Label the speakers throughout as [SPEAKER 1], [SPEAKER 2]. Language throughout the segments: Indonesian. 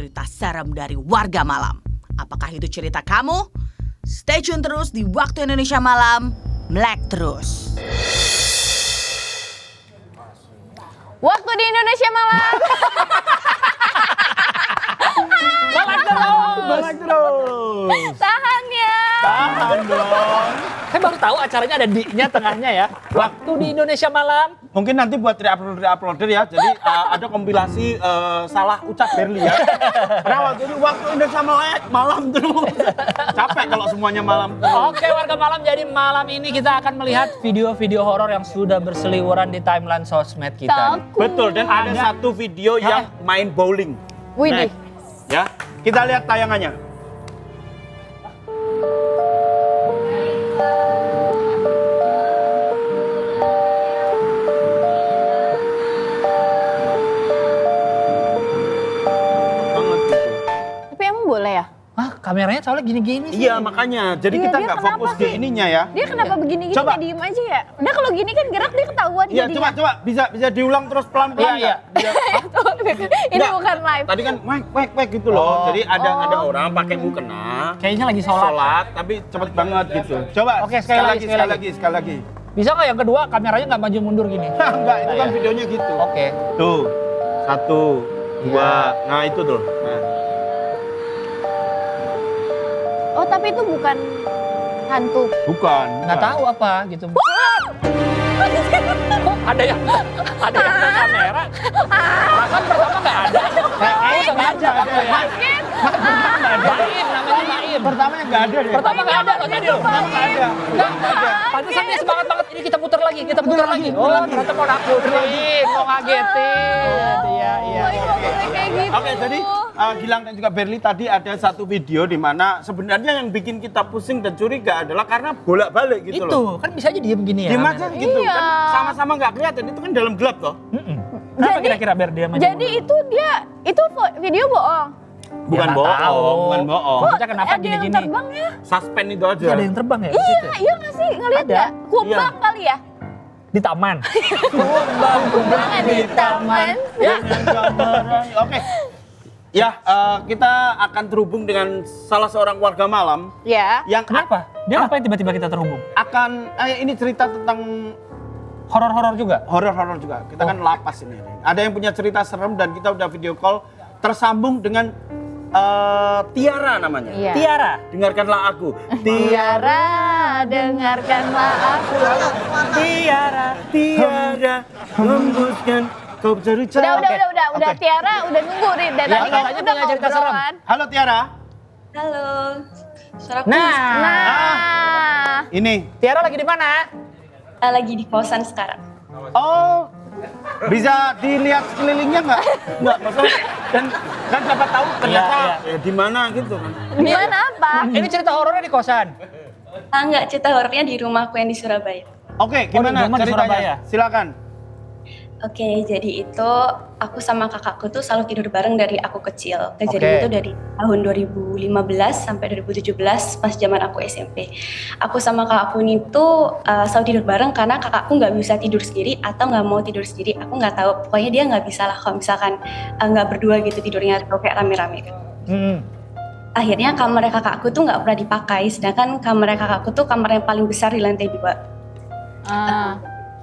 [SPEAKER 1] cerita serem dari warga malam. Apakah itu cerita kamu? Stay tune terus di Waktu Indonesia Malam, melek terus.
[SPEAKER 2] Waktu di Indonesia Malam.
[SPEAKER 3] Balak terus.
[SPEAKER 2] Tahan ya.
[SPEAKER 3] Tahan dong.
[SPEAKER 4] Saya baru tahu acaranya ada D-nya tengahnya ya. Waktu di Indonesia Malam.
[SPEAKER 3] Mungkin nanti buat re-uploader ya. Jadi ada kompilasi salah ucap Berli ya. Karena waktu ini waktu Indonesia malam terus. Capek kalau semuanya malam terus.
[SPEAKER 4] Oke warga malam, jadi malam ini kita akan melihat video-video horor yang sudah berseliweran di timeline sosmed kita.
[SPEAKER 3] Betul, dan ada satu video yang main bowling.
[SPEAKER 2] Widih.
[SPEAKER 3] Ya, kita lihat tayangannya.
[SPEAKER 2] Tapi emang boleh ya?
[SPEAKER 4] Hah, kameranya soalnya gini-gini sih.
[SPEAKER 3] Iya, makanya. Jadi
[SPEAKER 2] Iya,
[SPEAKER 3] kita
[SPEAKER 2] dia
[SPEAKER 3] nggak
[SPEAKER 2] kenapa
[SPEAKER 3] fokus
[SPEAKER 2] sih?
[SPEAKER 3] di ininya ya.
[SPEAKER 2] Dia kenapa begini-gini
[SPEAKER 3] Coba.
[SPEAKER 2] nggak diem aja ya? Udah kalau gini kan gerak dia ketahuan
[SPEAKER 3] Iya,
[SPEAKER 2] jadinya.
[SPEAKER 3] coba bisa diulang terus pelan-pelan.
[SPEAKER 4] Iya, iya.
[SPEAKER 2] Ini
[SPEAKER 3] Nggak.
[SPEAKER 2] bukan live.
[SPEAKER 3] Tadi kan wek gitu loh.
[SPEAKER 4] Oh.
[SPEAKER 3] Jadi ada orang pakai mukena.
[SPEAKER 4] Kayaknya lagi sholat.
[SPEAKER 3] Sholat, tapi cepet banget gitu. Coba
[SPEAKER 4] Oke, sekali lagi. Bisa nggak yang kedua kameranya nggak maju mundur gini?
[SPEAKER 3] Enggak, itu kan videonya gitu.
[SPEAKER 4] Oke.
[SPEAKER 3] Tuh, 1, 2, nah itu tuh. Nah.
[SPEAKER 2] Oh tapi itu bukan hantu.
[SPEAKER 3] Bukan.
[SPEAKER 4] Nggak tahu apa gitu. Kok ada yang ke kamera? Perasaan pertama nggak ada. Kayaknya sengaja ada ya. Baim, namanya Baim.
[SPEAKER 3] Pertamanya nggak ada deh.
[SPEAKER 4] Pertama nggak ada loh tadi loh.
[SPEAKER 3] Pertama nggak ada.
[SPEAKER 4] Pantesan dia semangat banget. Ini kita putar lagi. Oh ternyata mau nakutin, mau ngagetin. Iya.
[SPEAKER 2] Kayak gitu.
[SPEAKER 3] Oke, jadi Gilang dan juga Berli tadi ada satu video di mana sebenarnya yang bikin kita pusing dan curiga adalah karena bolak-balik gitu
[SPEAKER 4] Itu
[SPEAKER 3] loh.
[SPEAKER 4] kan bisa aja diem gini ya.
[SPEAKER 3] Diem aja gitu
[SPEAKER 2] Iya.
[SPEAKER 3] kan sama-sama nggak kelihatan, itu kan dalam gelap toh.
[SPEAKER 4] Kenapa
[SPEAKER 2] Jadi-
[SPEAKER 4] kira-kira biar dia maju?
[SPEAKER 2] Jadi itu video bohong.
[SPEAKER 3] Bukan
[SPEAKER 4] nggak tahu.
[SPEAKER 3] bohong, bukan bohong.
[SPEAKER 4] Maksudnya kenapa
[SPEAKER 2] Ada yang
[SPEAKER 4] gini-gini?
[SPEAKER 2] terbang ya?
[SPEAKER 3] Suspend itu aja.
[SPEAKER 4] Ada yang terbang ya? di
[SPEAKER 2] Iya,
[SPEAKER 4] situ?
[SPEAKER 2] iya nggak sih? Ngeliat
[SPEAKER 4] Ada.
[SPEAKER 2] nggak? Kumbang kali ya?
[SPEAKER 4] Di taman.
[SPEAKER 2] Kumbangan di taman.
[SPEAKER 3] Ya. Oke. Ya, kita akan terhubung dengan salah seorang warga malam
[SPEAKER 2] Ya.
[SPEAKER 3] yang
[SPEAKER 4] Kenapa? Dia ngapain tiba-tiba kita terhubung?
[SPEAKER 3] akan ini cerita tentang
[SPEAKER 4] Horor-horor juga?
[SPEAKER 3] horor-horor juga. Kita kan lapas ini. Ada yang punya cerita serem dan kita udah video call tersambung dengan Tiara namanya.
[SPEAKER 2] Iya.
[SPEAKER 4] Tiara.
[SPEAKER 3] Dengarkanlah aku.
[SPEAKER 2] Tiara, dengarkanlah aku.
[SPEAKER 3] Tiara, hembuskan kau bercerita.
[SPEAKER 2] Udah.
[SPEAKER 3] Oke.
[SPEAKER 2] Tiara udah nunggu nih. Dan
[SPEAKER 4] Ya,
[SPEAKER 2] tadi kan
[SPEAKER 4] katanya
[SPEAKER 2] udah
[SPEAKER 4] punya cerita serem.
[SPEAKER 2] ngobrolan.
[SPEAKER 3] Halo Tiara.
[SPEAKER 5] Halo, suaraku
[SPEAKER 2] Nah.
[SPEAKER 3] Ini.
[SPEAKER 4] Tiara lagi di mana?
[SPEAKER 5] lagi di kosan sekarang.
[SPEAKER 3] Oh, bisa dilihat sekelilingnya nggak? Nggak, maksudnya kan siapa tahu ternyata
[SPEAKER 4] Iya.
[SPEAKER 3] di mana gitu kan.
[SPEAKER 2] Gimana apa?
[SPEAKER 4] Ini cerita horornya di kosan.
[SPEAKER 5] Enggak, cerita horornya di rumahku yang di Surabaya.
[SPEAKER 3] Oke, gimana
[SPEAKER 4] rumah di Surabaya?
[SPEAKER 3] ceritanya? Silakan.
[SPEAKER 5] Oke, jadi itu aku sama kakakku tuh selalu tidur bareng dari aku kecil. Kejadian
[SPEAKER 4] Oke.
[SPEAKER 5] itu dari tahun 2015 sampai 2017 pas zaman aku SMP. Aku sama kakakku ini tuh selalu tidur bareng karena kakakku nggak bisa tidur sendiri atau nggak mau tidur sendiri. Aku nggak tahu, pokoknya dia nggak bisa lah kalau misalkan nggak berdua gitu tidurnya atau kayak rame-rame. Akhirnya kamar kakakku tuh nggak pernah dipakai, sedangkan kamar kakakku tuh kamar yang paling besar di lantai 2.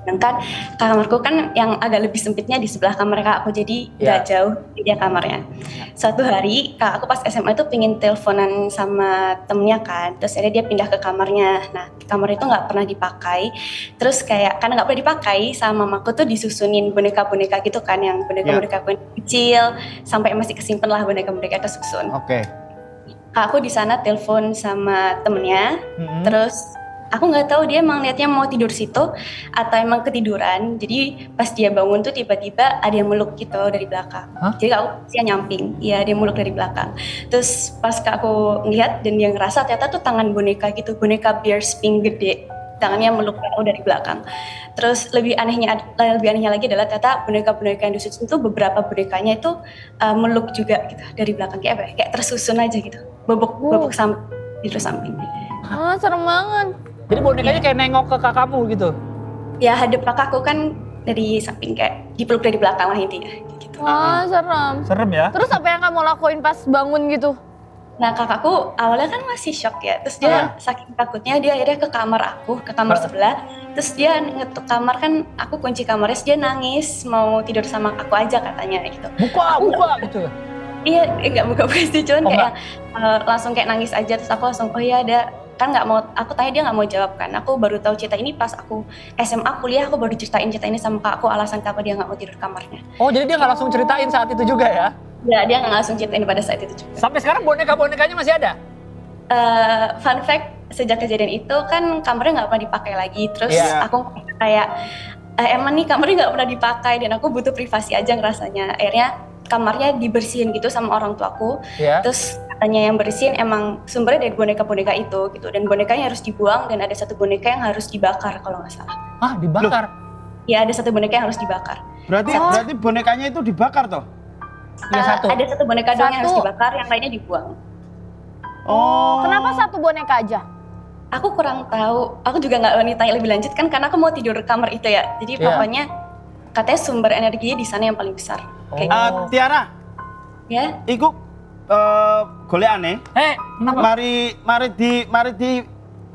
[SPEAKER 5] Sedangkan kamarku kan yang agak lebih sempitnya di sebelah kamar kakakku, jadi nggak jauh dia kamarnya. Suatu hari kakakku pas SMA tuh pingin teleponan sama temennya kan, terus akhirnya dia pindah ke kamarnya. Nah kamar itu nggak pernah dipakai, terus kayak karena nggak pernah dipakai sama mamaku tuh disusunin boneka-boneka gitu kan, yang boneka-boneka kecil sampai masih kesimpan lah boneka-boneka kesusun.
[SPEAKER 3] Oke.
[SPEAKER 5] Kakakku di sana telepon sama temennya, terus aku nggak tahu dia emang niatnya mau tidur situ atau emang ketiduran. Jadi pas dia bangun tuh tiba-tiba ada yang meluk gitu dari belakang. Jadi aku dia nyamping, iya dia meluk dari belakang. Terus pas aku ngeliat dan dia ngerasa ternyata tuh tangan boneka gitu, boneka bear spin gede, tangannya meluk aku dari belakang. Terus lebih anehnya lagi adalah ternyata boneka-boneka yang disusun tuh beberapa bonekanya itu meluk juga gitu dari belakang, kayak apa ya? Kayak tersusun aja gitu, bobok samping.
[SPEAKER 2] Oh, serem banget.
[SPEAKER 4] Jadi bonekanya kayak nengok ke kakakmu gitu?
[SPEAKER 5] Ya hadap kakakku kan dari samping, kayak dipeluk dari belakang lah intinya gitu.
[SPEAKER 2] Wah, serem.
[SPEAKER 4] Serem ya?
[SPEAKER 2] Terus apa yang kamu lakuin pas bangun gitu?
[SPEAKER 5] Nah kakakku awalnya kan masih shock ya, terus dia saking takutnya dia akhirnya ke kamar aku, ke kamar sebelah. Terus dia ngetuk kamar kan, aku kunci kamarnya, terus dia nangis mau tidur sama aku aja katanya gitu.
[SPEAKER 4] Buka gitu.
[SPEAKER 5] Iya, enggak buka-buka sih, cuman
[SPEAKER 4] Oh,
[SPEAKER 5] kayak langsung kayak nangis aja. Terus aku langsung, oh iya ada, kan nggak mau, aku tanya dia nggak mau jawab kan. Aku baru tahu cerita ini pas aku SMA kuliah, aku baru ceritain cerita ini sama kak aku, alasan kenapa dia nggak mau tidur kamarnya.
[SPEAKER 4] Oh jadi dia nggak langsung ceritain saat itu juga ya?
[SPEAKER 5] Ya dia nggak langsung ceritain pada saat itu juga.
[SPEAKER 4] Sampai sekarang boneka-bonekanya masih ada?
[SPEAKER 5] Fun fact, sejak kejadian itu kan kamarnya nggak pernah dipakai lagi. Terus aku kayak, emang nih kamarnya nggak pernah dipakai dan aku butuh privasi aja ngerasanya. Akhirnya kamarnya dibersihin gitu sama orang tuaku. Terus katanya yang bersihin emang sumbernya dari boneka-boneka itu gitu. Dan bonekanya harus dibuang dan ada satu boneka yang harus dibakar kalau nggak salah.
[SPEAKER 4] Ah dibakar?
[SPEAKER 5] Ya ada satu boneka yang harus dibakar.
[SPEAKER 3] Berarti bonekanya itu dibakar toh?
[SPEAKER 5] Ada satu boneka doang yang harus dibakar, yang lainnya dibuang.
[SPEAKER 3] Oh.
[SPEAKER 2] Kenapa satu boneka aja?
[SPEAKER 5] Aku kurang tahu. Aku juga nggak berani tanya lebih lanjut kan karena aku mau tidur di kamar itu ya. Jadi pokoknya katanya sumber energinya di sana yang paling besar. Kayak gitu.
[SPEAKER 3] Tiara.
[SPEAKER 5] Ya.
[SPEAKER 3] Iku goleane.
[SPEAKER 4] Kenapa?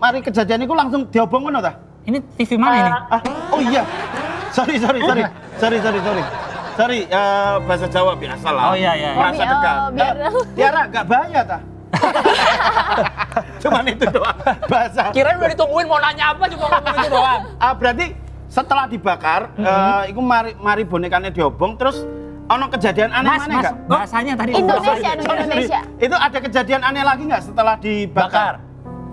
[SPEAKER 3] Mari kejadian iku langsung diobong ngono ta?
[SPEAKER 4] Ini TV mana ini?
[SPEAKER 3] Oh iya. Sorry. Sorry, bahasa Jawa biasa lah.
[SPEAKER 4] Oh iya.
[SPEAKER 3] Merasa dekat. Tiara, nggak bahaya ta? Cuman itu doang bahasa.
[SPEAKER 4] Kirain udah ditungguin mau nanya apa cuma ngomong itu doang.
[SPEAKER 3] Berarti setelah dibakar, iku mari bonekanya diobong, terus ono kejadian aneh mana nggak?
[SPEAKER 4] Bahasanya tadi
[SPEAKER 2] Indonesia.
[SPEAKER 3] Itu ada kejadian aneh lagi nggak setelah dibakar?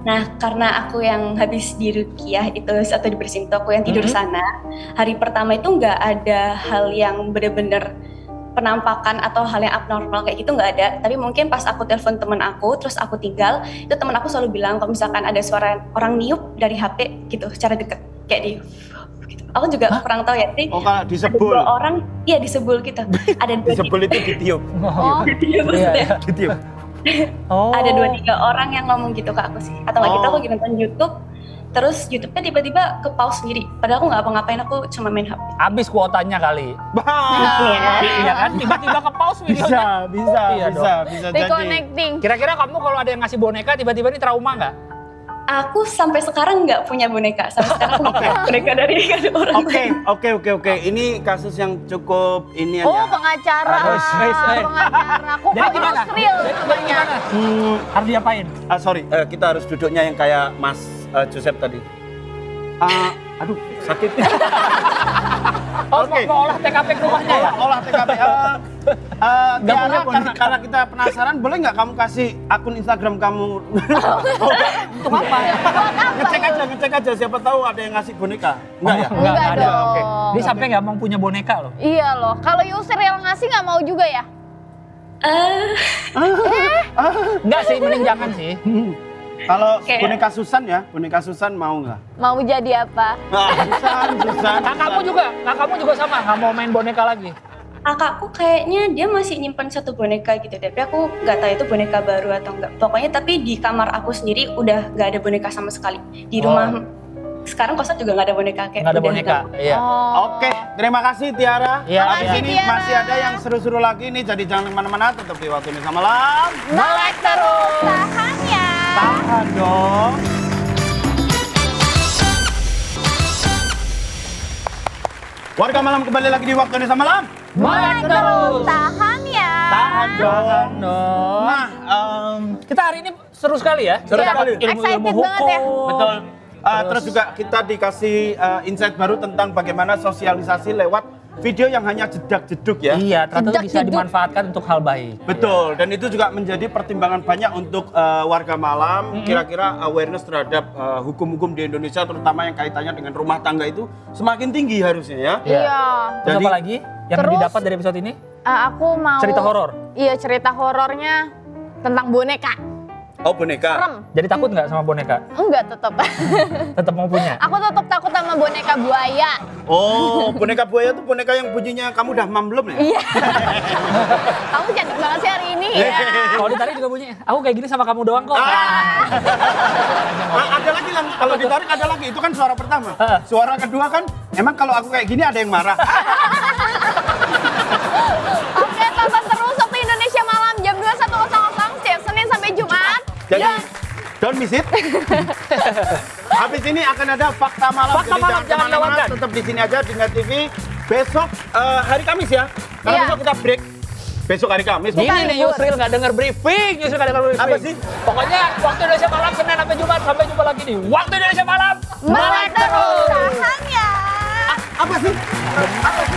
[SPEAKER 5] Nah, karena aku yang habis di Rukiah itu atau dibersihin itu aku yang tidur sana. Hari pertama itu nggak ada hal yang bener-bener penampakan atau hal yang abnormal kayak gitu nggak ada. Tapi mungkin pas aku telepon teman aku, terus aku tinggal, itu teman aku selalu bilang kalau misalkan ada suara orang niup dari HP gitu, secara deket, kayak di. Gitu. Aku juga kurang tahu ya. Jadi
[SPEAKER 3] kalau disebul.
[SPEAKER 5] Ada 2 orang, iya disebul gitu. Ada 2
[SPEAKER 3] disebul itu ditiup.
[SPEAKER 5] Ditiup maksudnya.
[SPEAKER 3] Ditiup.
[SPEAKER 5] Ada 2-3 orang yang ngomong gitu ke aku sih. Atau nggak gitu aku lagi nonton YouTube, terus YouTube-nya tiba-tiba ke pause sendiri. Padahal aku nggak apa-ngapain, aku cuma main HP.
[SPEAKER 4] Habis kuotanya kali. Iya kan? Tiba-tiba ke pause videonya.
[SPEAKER 3] Bisa jadi.
[SPEAKER 2] Reconnecting.
[SPEAKER 4] Kira-kira kamu kalau ada yang ngasih boneka tiba-tiba ini trauma nggak?
[SPEAKER 5] Aku sampai sekarang nggak punya boneka. Sampai sekarang aku nggak punya boneka dari orang.
[SPEAKER 3] Oke. Ini kasus yang cukup ini ya.
[SPEAKER 2] Pengacara. Pengacara. Kok
[SPEAKER 4] gimana?
[SPEAKER 2] real
[SPEAKER 4] Gimana? Harus diapain?
[SPEAKER 3] Sorry, kita harus duduknya yang kayak Mas Joseph tadi. Aduh, sakit.
[SPEAKER 4] Mau olah TKP ke rumahnya ya?
[SPEAKER 3] Olah TKP. Tiara, karena kita penasaran, boleh nggak kamu kasih akun Instagram kamu?
[SPEAKER 4] Untuk apa?
[SPEAKER 3] Ngecek aja, siapa tahu ada yang ngasih boneka. Enggak ya?
[SPEAKER 2] Enggak
[SPEAKER 4] ada.
[SPEAKER 2] dong.
[SPEAKER 4] Oke. Dia sampai nggak mau punya boneka loh.
[SPEAKER 2] Iya loh. Kalau user yang ngasih nggak mau juga ya?
[SPEAKER 4] Enggak sih, mending jangan sih.
[SPEAKER 3] Kalau boneka Susan mau nggak?
[SPEAKER 2] Mau jadi apa?
[SPEAKER 3] Susan.
[SPEAKER 4] Kakakmu juga sama, nggak mau main boneka lagi.
[SPEAKER 5] Kakakku kayaknya dia masih nyimpen satu boneka gitu, tapi aku nggak tahu itu boneka baru atau enggak. Pokoknya tapi di kamar aku sendiri udah nggak ada boneka sama sekali. Di rumah sekarang kosan juga nggak ada boneka kayak.
[SPEAKER 4] Nggak ada boneka. Iya.
[SPEAKER 3] Oke, terima kasih Tiara.
[SPEAKER 4] Iya.
[SPEAKER 3] Abis ini masih ada yang seru-seru lagi nih, jadi jangan kemana-mana, tetap di Waktu Indonesia Malam.
[SPEAKER 2] Melek terus. Tahan ya.
[SPEAKER 3] Tahan dong. Warga Malam kembali lagi di Waktu Indonesia Malam.
[SPEAKER 2] Melek terus. Tahan ya.
[SPEAKER 3] Tahan dong.
[SPEAKER 4] Nah, kita hari ini seru sekali ya.
[SPEAKER 2] Seru sekali.
[SPEAKER 4] Ilmu-ilmu
[SPEAKER 2] Excited banget ya.
[SPEAKER 4] hukum.
[SPEAKER 3] Betul. Terus juga kita dikasih insight baru tentang bagaimana sosialisasi lewat video yang hanya jedak-jeduk ya.
[SPEAKER 4] Iya, ternyata bisa
[SPEAKER 2] Jedak-jeduk.
[SPEAKER 4] dimanfaatkan untuk hal baik.
[SPEAKER 3] Betul, dan itu juga menjadi pertimbangan banyak untuk warga Malam. Kira-kira awareness terhadap hukum-hukum di Indonesia, terutama yang kaitannya dengan rumah tangga itu semakin tinggi harusnya ya.
[SPEAKER 2] Iya.
[SPEAKER 4] Terus
[SPEAKER 3] Jadi-
[SPEAKER 4] apa lagi yang
[SPEAKER 2] Terus-
[SPEAKER 4] didapat dari episode ini?
[SPEAKER 2] Aku mau
[SPEAKER 4] Cerita horor.
[SPEAKER 2] Iya, cerita horornya tentang boneka.
[SPEAKER 3] Oh, boneka.
[SPEAKER 2] Serem.
[SPEAKER 4] Jadi takut nggak sama boneka?
[SPEAKER 2] Enggak, tetap.
[SPEAKER 4] Tetap mau punya?
[SPEAKER 2] Aku tetap takut sama boneka buaya.
[SPEAKER 3] Oh, boneka buaya itu boneka yang bunyinya kamu udah mam belum ya?
[SPEAKER 2] Iya. Kamu cantik banget sih hari ini ya.
[SPEAKER 4] Kalau ditarik juga bunyi, aku kayak gini sama kamu doang kok.
[SPEAKER 3] Ada lagi kan, kalau ditarik ada lagi, itu kan suara pertama. Suara kedua kan, emang kalau aku kayak gini ada yang marah. Jadi don't miss it. Habis ini akan ada fakta malam.
[SPEAKER 4] Fakta
[SPEAKER 3] Jadi
[SPEAKER 4] malam, jangan
[SPEAKER 3] kemana-mana,
[SPEAKER 4] lewatkan.
[SPEAKER 3] tetap di sini aja di Net TV. Besok hari Kamis ya. Karena
[SPEAKER 2] Iya.
[SPEAKER 3] besok kita break. Besok hari Kamis.
[SPEAKER 4] Gini nih Yusril nggak denger briefing, Yusril nggak denger briefing.
[SPEAKER 3] Apa sih?
[SPEAKER 4] Pokoknya waktu Indonesia malam Senin sampai Jumat, sampai jumpa lagi di Waktu Indonesia Malam.
[SPEAKER 2] Melek terus.
[SPEAKER 1] Tahannya.
[SPEAKER 3] Apa sih? Apa sih?